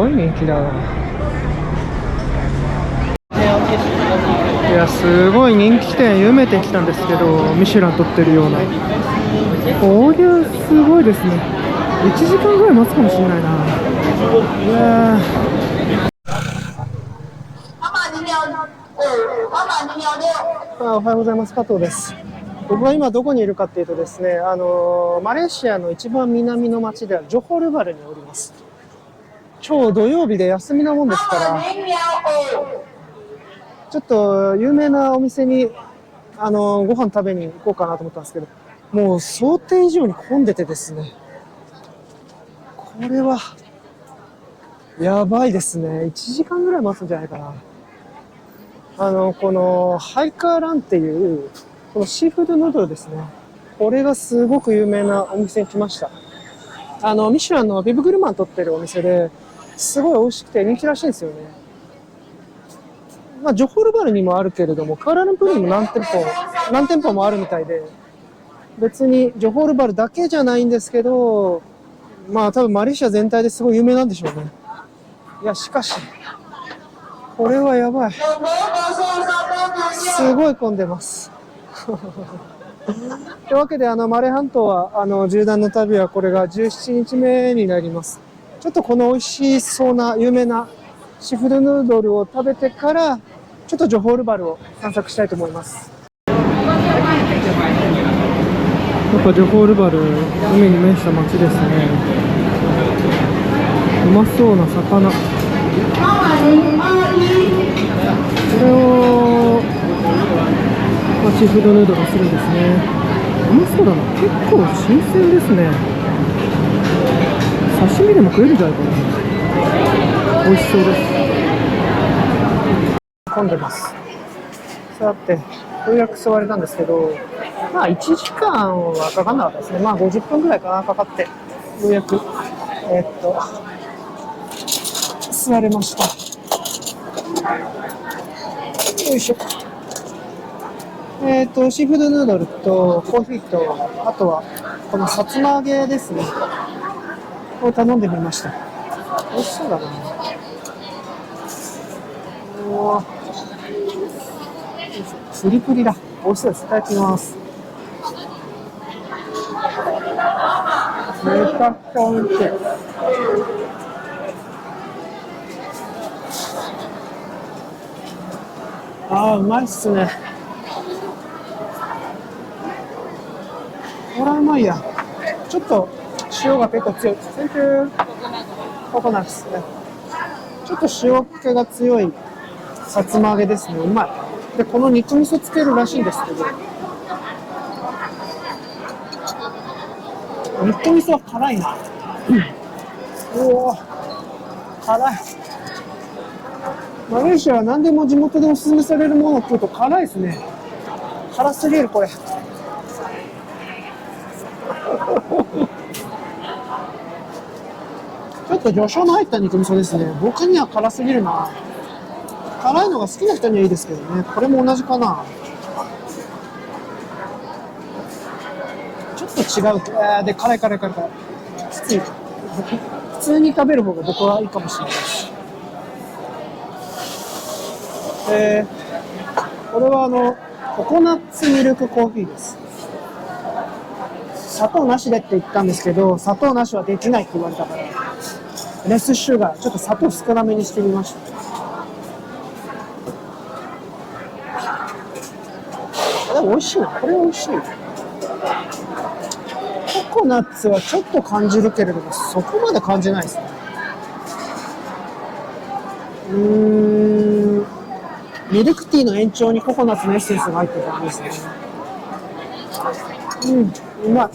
ごい人気だわ。いや、すごい人気店有名店来たんですけど、ミシュラン取ってるような。こりゃすごいですね。1時間ぐらい待つかもしれないな。いやおはようございます。加藤です。僕は今どこにいるかっていうとですね、マレーシアの一番南の町であるジョホールバルにおります。今日土曜日で休みなもんですから、ちょっと有名なお店にご飯食べに行こうかなと思ったんですけど、もう想定以上に混んでてですね、これはやばいですね。1時間ぐらい待つんじゃないかな。このハイカーランっていうこのシーフードヌードルですね。これがすごく有名なお店に来ました。ミシュランのビブグルマン取ってるお店で、すごい美味しくて人気らしいんですよね。まあ、ジョホールバルにもあるけれども、クアラルンプールにも何店舗もあるみたいで、別にジョホールバルだけじゃないんですけど、まあ多分マレーシア全体ですごい有名なんでしょうね。いや、しかし、これはやばい。すごい混んでます。というわけで、マレー半島は、縦断の旅はこれが17日目になります。ちょっとこの美味しそうな、有名なシーフードヌードルを食べてから、ちょっとジョホールバルを散策したいと思います。やっぱジョホールバル、海に面した街ですね。うまそうな魚。これを、シーフードヌードルするんですね。うまそうだな。結構新鮮ですね。刺身でも食えるんじゃないかな。美味しそうです。混んでます。さて、ようやく座れたんですけど、まあ1時間はかかんなかったですね。まあ50分ぐらいかな、かかって、ようやく、座れました。よいしょ。シーフードヌードルとコーヒーと、あとはこのさつま揚げですね。を頼んでみました。美味しそうだな。おー、プリプリだ。美味しそうです。いただきます。めちゃくちゃ美味しい。うまいっすね。これはうまいや。ちょっと塩が結構強い。センキューココナッツね。ちょっと塩気が強いさつま揚げですね。うまい。で、この肉味噌つけるらしいんですけど、肉味噌は辛いな。おー、辛い。マレーシアは何でも地元でおすすめされるものを食うと辛いですね。辛すぎる、これ。ちょっと魚醤の入った肉味噌ですね。僕には辛すぎるな。辛いのが好きな人にはいいですけどね。これも同じかな。ちょっと違う。で、辛い。きつい。普通に食べる方が僕はいいかもしれないです。これはココナッツミルクコーヒーです。砂糖なしでって言ったんですけど、砂糖なしはできないって言われたから、レスシュガー、ちょっと砂糖少なめにしてみました。でも美味しいな。これ美味しい。ココナッツはちょっと感じるけれども、そこまで感じないですね。ミルクティーの延長にココナッツのエッセンスが入ってる感じですね。うまい。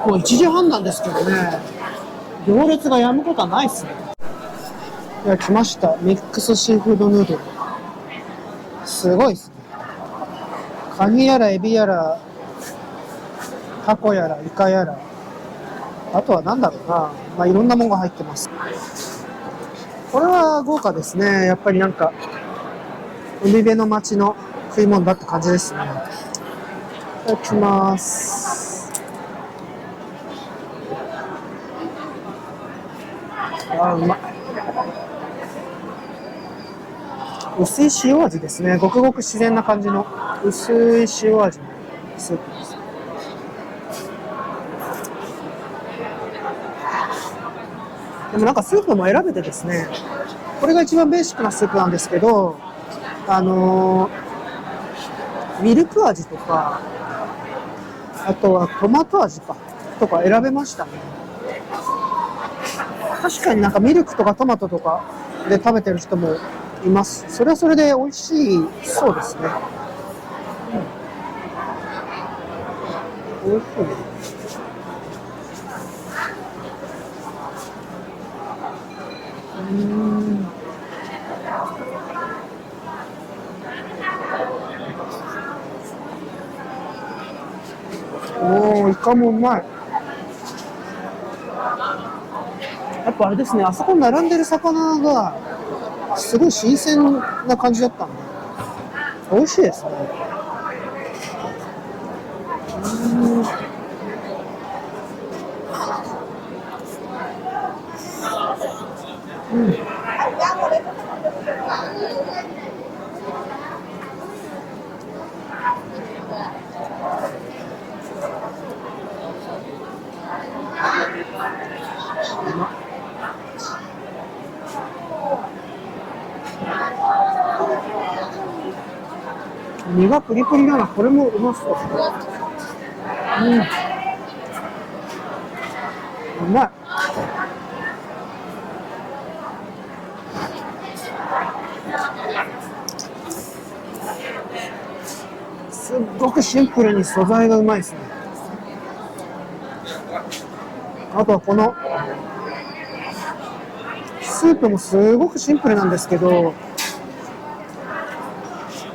もう1時半なんですけどね、行列が止むことはないですね。いや、来ました。ミックスシーフードヌードル。すごいですね。カニやらエビやら、タコやらイカやら、あとはなんだろうな。まあいろんなものが入ってます。これは豪華ですね。やっぱりなんか、海辺の街の食い物だって感じですね。いただきます。あ、うまい。薄い塩味ですね。ごくごく自然な感じの薄い塩味のスープです。でもなんかスープも選べてですね、これが一番ベーシックなスープなんですけど、ミルク味とか、あとはトマト味とか選べましたね。確かになんかミルクとかトマトとかで食べてる人もいます。それはそれで美味しいそうですね。美味しい。おー、イカもうまい。やっぱあれですね、あそこに並んでる魚がすごい新鮮な感じだったんで、美味しいですね。身がプリプリだな。これもうまそう。うまい。すっごくシンプルに素材がうまいですね。あとはこのスープもすごくシンプルなんですけど、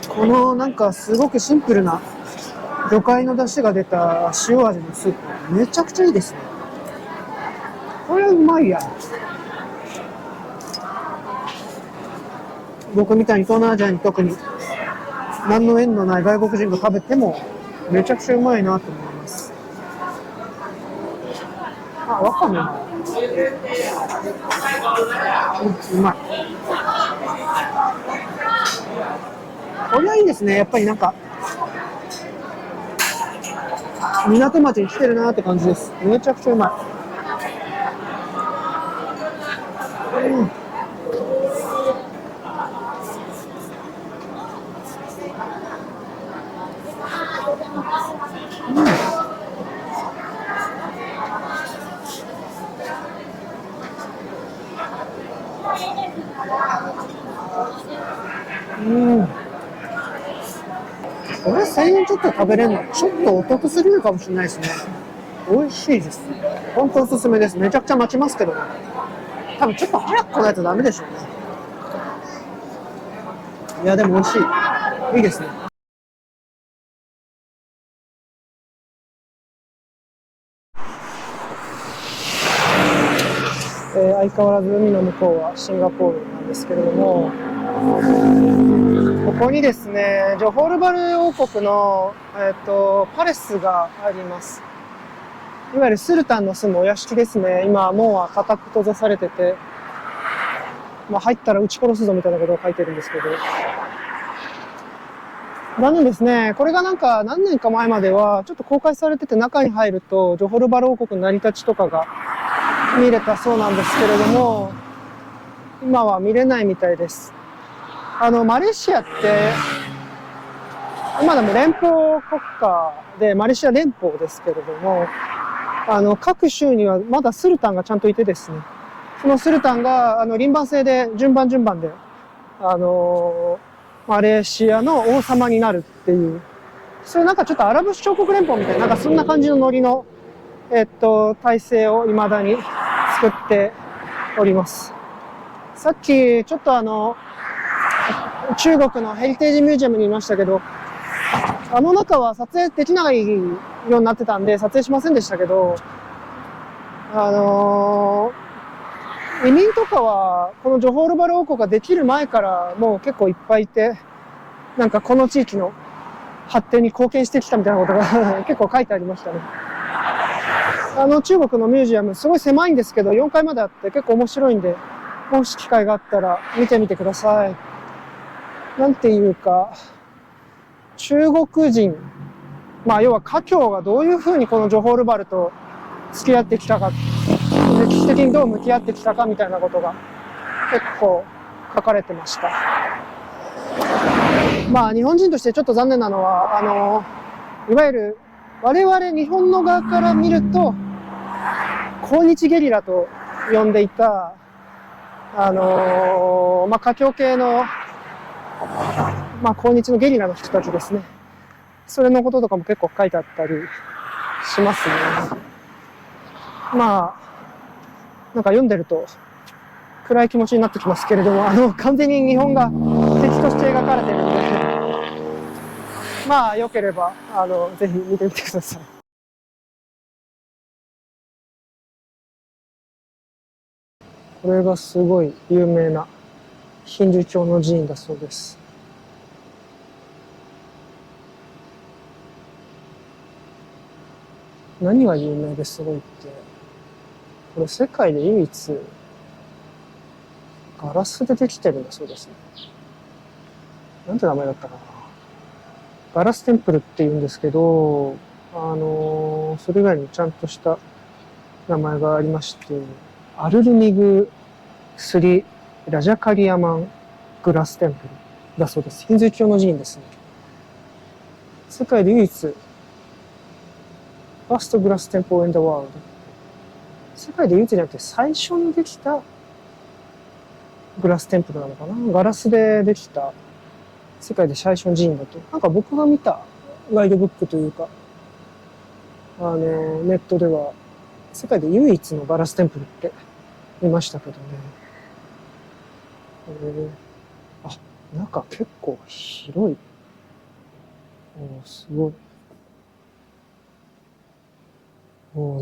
このなんかすごくシンプルな魚介の出汁が出た塩味のスープめちゃくちゃいいですね。これうまいや。僕みたいに東南アジアに特に何の縁のない外国人が食べてもめちゃくちゃうまいなと思います。あ、わかめも、うまい。これはいいですね。やっぱりなんか港町に来てるなって感じです。めちゃくちゃうまい。これ1000円ちょっと食べれるのちょっとお得すぎるかもしれないですね。美味しいです。本当おすすめです。めちゃくちゃ待ちますけど、多分ちょっと早く来ないとダメでしょうね。いやでも美味しい。いいですね。相変わらず海の向こうはシンガポールなんですけれども、ここにですね、ジョホールバル王国の、パレスがあります。いわゆるスルタンの住むお屋敷ですね。今、門は固く閉ざされてて、入ったら撃ち殺すぞみたいなことを書いてるんですけど。ですね、これがなんか何年か前まではちょっと公開されてて中に入ると、ジョホールバル王国の成り立ちとかが見れたそうなんですけれども、今は見れないみたいです。マレーシアって、今でも連邦国家で、マレーシア連邦ですけれども、各州にはまだスルタンがちゃんといてですね、そのスルタンが、輪番制で、順番で、マレーシアの王様になるっていう、それなんかちょっとアラブ首長国連邦みたいな、なんかそんな感じのノリの、体制を未だに作っております。さっき、ちょっと中国のヘリテージミュージアムにいましたけど、中は撮影できないようになってたんで、撮影しませんでしたけど、移民とかは、このジョホールバル王国ができる前からもう結構いっぱいいて、なんかこの地域の発展に貢献してきたみたいなことが結構書いてありましたね。中国のミュージアム、すごい狭いんですけど、4階まであって結構面白いんで、もし機会があったら見てみてください。なんていうか、中国人、まあ要は華僑がどういうふうにこのジョホールバルと付き合ってきたか、歴史的にどう向き合ってきたかみたいなことが結構書かれてました。まあ日本人としてちょっと残念なのは、いわゆる我々日本の側から見ると、抗日ゲリラと呼んでいた、まあ華僑系の、まあ抗日のゲリラの人たちですね。それのこととかも結構書いてあったりしますね。まあ、なんか読んでると暗い気持ちになってきますけれども、完全に日本が敵として描かれてるんで、まあ良ければ、ぜひ見てみてください。これがすごい有名なヒンドゥー教の寺院だそうです。何が有名ですごいって、これ世界で唯一ガラスでできてるんだそうですね。なんて名前だったかな。ガラステンプルって言うんですけど、それ以外にちゃんとした名前がありまして、アルルミグ・スリ・ラジャカリアマン・グラステンプルだそうです。ヒンズー教の寺院ですね。世界で唯一、ファーストグラステンプルインダワールド。世界で唯一じゃなくて最初にできたグラステンプルなのかな。ガラスでできた世界で最初の寺院だと。なんか僕が見たガイドブックというか、ネットでは世界で唯一のガラステンプルって見ましたけどね。あ、中結構広い。すごい。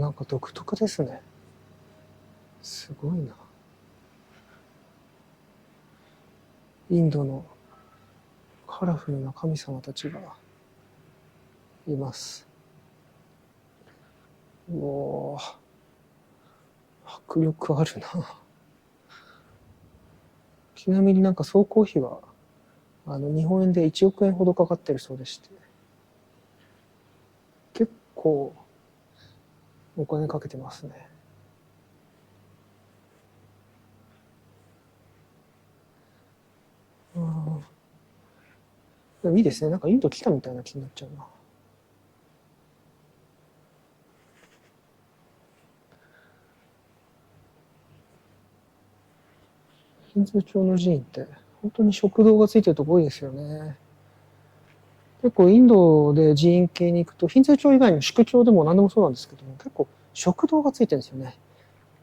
なんか独特ですね。すごいな。インドのカラフルな神様たちがいます。迫力あるな。ちなみになんか総工費は日本円で1億円ほどかかってるそうでして、結構お金かけてますね。でもいいですね。なんかインド来たみたいな気になっちゃうな。ヒンズー教の寺院って本当に食堂がついてるとこ多いですよね。結構インドで寺院系に行くと、ヒンズー教以外にも宿教でも何でもそうなんですけども、結構食堂がついてるんですよね。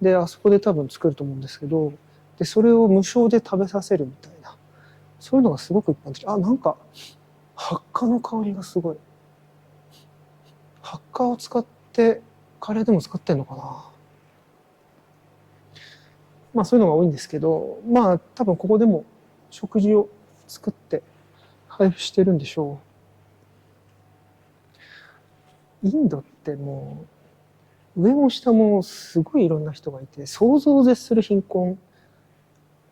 で、あそこで多分作ると思うんですけど、で、それを無償で食べさせるみたいな。そういうのがすごく一般的。なんか、ハッカの香りがすごい。ハッカを使って、カレーでも使ってんのかな。まあそういうのが多いんですけど、まあ多分ここでも食事を作って配布してるんでしょう。インドってもう、上も下もすごいいろんな人がいて、想像を絶する貧困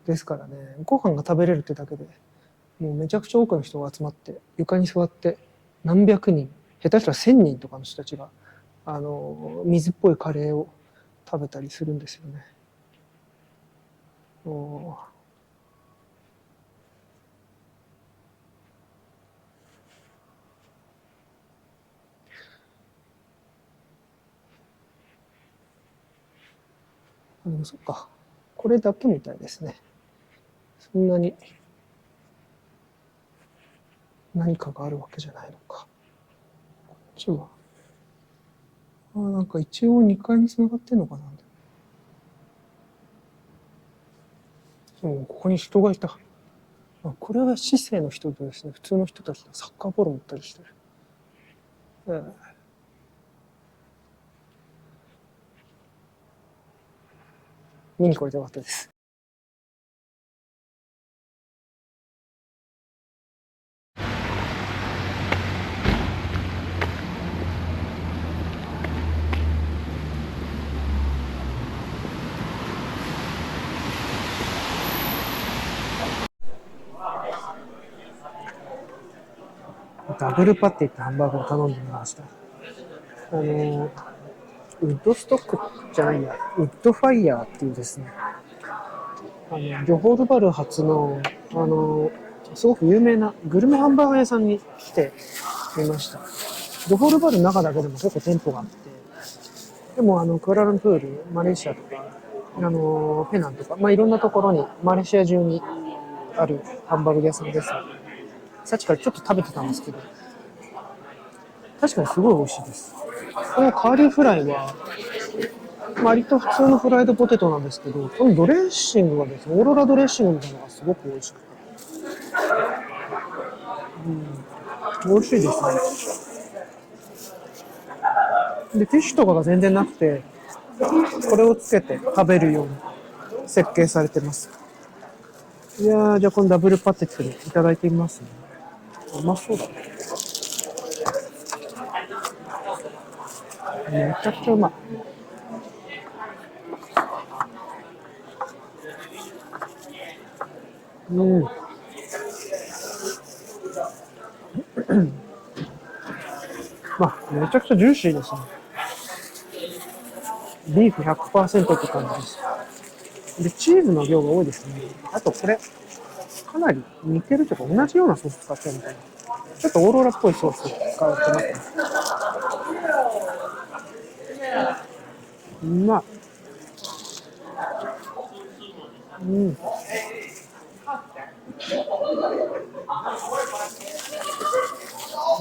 ですからね、ご飯が食べれるってだけで、もうめちゃくちゃ多くの人が集まって、床に座って何百人、下手したら1000人とかの人たちが、水っぽいカレーを食べたりするんですよね。でもそっか。これだけみたいですね。そんなに何かがあるわけじゃないのか。こっちは。なんか一応2階に繋がってんのかな。ここに人がいた。これは市政の人とですね、普通の人たちがサッカーボール持ったりしてる。見に来れてよかったです。ダブルパティってハンバーグを頼んでみました。ウッドストックじゃないや、ウッドファイヤーっていうですね、ジョホールバル発の、すごく有名なグルメハンバーガー屋さんに来てみました。ジョホールバルの中だけでも結構店舗があって、でもクアラルンプール、マレーシアとか、ペナンとか、いろんなところに、マレーシア中にあるハンバーグ屋さんです。さっきからちょっと食べてたんですけど、確かにすごい美味しいです。このカーリーフライは、割と普通のフライドポテトなんですけど、このドレッシングがですね、オーロラドレッシングみたいなのがすごく美味しくて。美味しいですね。で、ティッシュとかが全然なくて、これをつけて食べるように設計されてます。いやー、じゃあこのダブルパティでいただいてみますね。うまそうだね。めちゃくちゃうまい。めちゃくちゃジューシーですね。ビーフ 100% って感じです。で、チーズの量が多いですね。あとこれ、かなり似てるというか同じようなソース使ってるみたいな。ちょっとオーロラっぽいソース使ってますね。うまい。美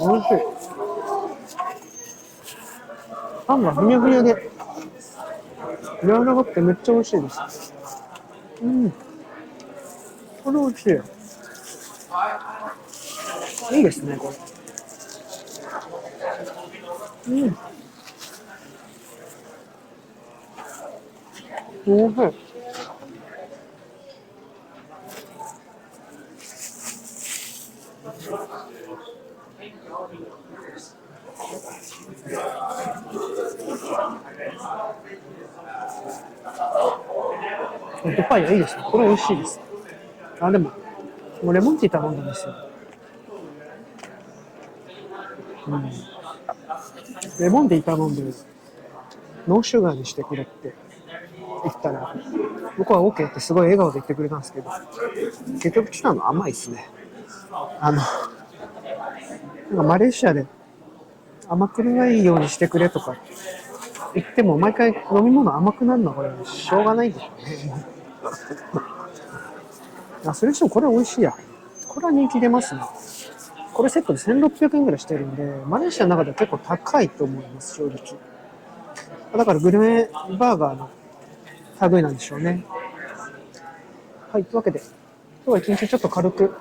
味しい。パンがふにゃふにゃで、柔らかくてめっちゃ美味しいです。これ美味しい。いいですね、これ。おいしい。ホットパイいいですね。これ美味しいです。でもレモンティー頼んだんですよ。レモンティー頼んで、ノーシュガーにしてくれって言ったら、僕は OK ってすごい笑顔で言ってくれたんですけど、結局来たの甘いですね。なんかマレーシアで甘くないようにしてくれとか言っても、毎回飲み物甘くなるのはこれしょうがないんでしょうね。それにしてもこれ美味しいや。これは人気出ますね。これセットで1600円ぐらいしてるんで、マレーシアの中では結構高いと思います、正直。だからグルメバーガーの類なんでしょうね。はい、というわけで、今日は一日ちょっと軽く、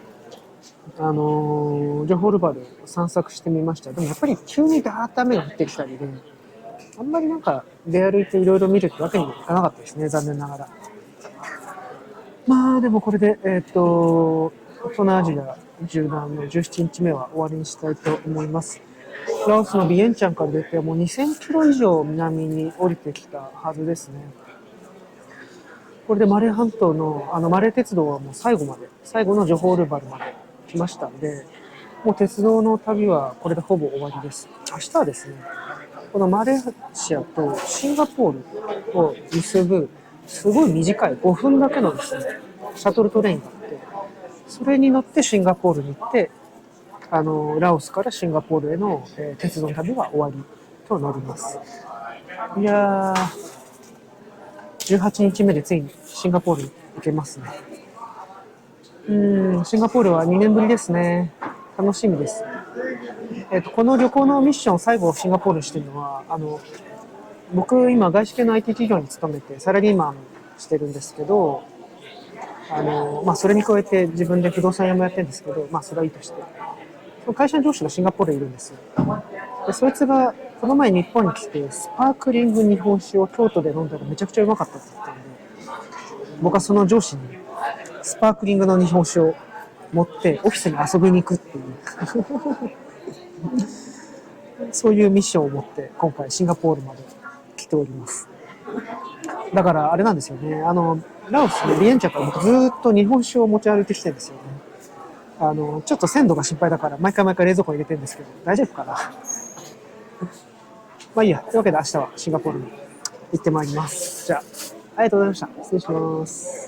ジョホールバル散策してみました。でもやっぱり急にダーッと雨が降ってきたりで、あんまり出歩いていろいろ見るってわけにもいかなかったですね、残念ながら。でもこれで、東南アジア縦断の17日目は終わりにしたいと思います。ラオスのビエンチャンから出てもう2000キロ以上南に降りてきたはずですね。これでマレー半島の、マレー鉄道はもう最後のジョホールバルまで来ましたんで、もう鉄道の旅はこれでほぼ終わりです。明日はですね、このマレーシアとシンガポールを結ぶ、すごい短い5分だけのですね、シャトルトレインがあって、それに乗ってシンガポールに行って、ラオスからシンガポールへの、鉄道の旅は終わりとなります。いやー、18日目でついにシンガポールに行けますね。シンガポールは2年ぶりですね。楽しみです。この旅行のミッション最後シンガポールにしてるのは、僕今外資系の IT 企業に勤めてサラリーマンしてるんですけど、それに加えて自分で不動産屋もやってるんですけど、それはいいとして。その会社の上司がシンガポールにいるんですよ。で、そいつがこの前日本に来てスパークリング日本酒を京都で飲んだらめちゃくちゃうまかったって言ったんで、僕はその上司にスパークリングの日本酒を持ってオフィスに遊びに行くっていうそういうミッションを持って今回シンガポールまで来ております。だからあれなんですよね。ラオスのビエンチャから僕ずっと日本酒を持ち歩いてきてるんですよね。ちょっと鮮度が心配だから、毎回冷蔵庫に入れてるんですけど、大丈夫かな。まあいいや。というわけで明日はシンガポールに行ってまいります。じゃあ、ありがとうございました。失礼します。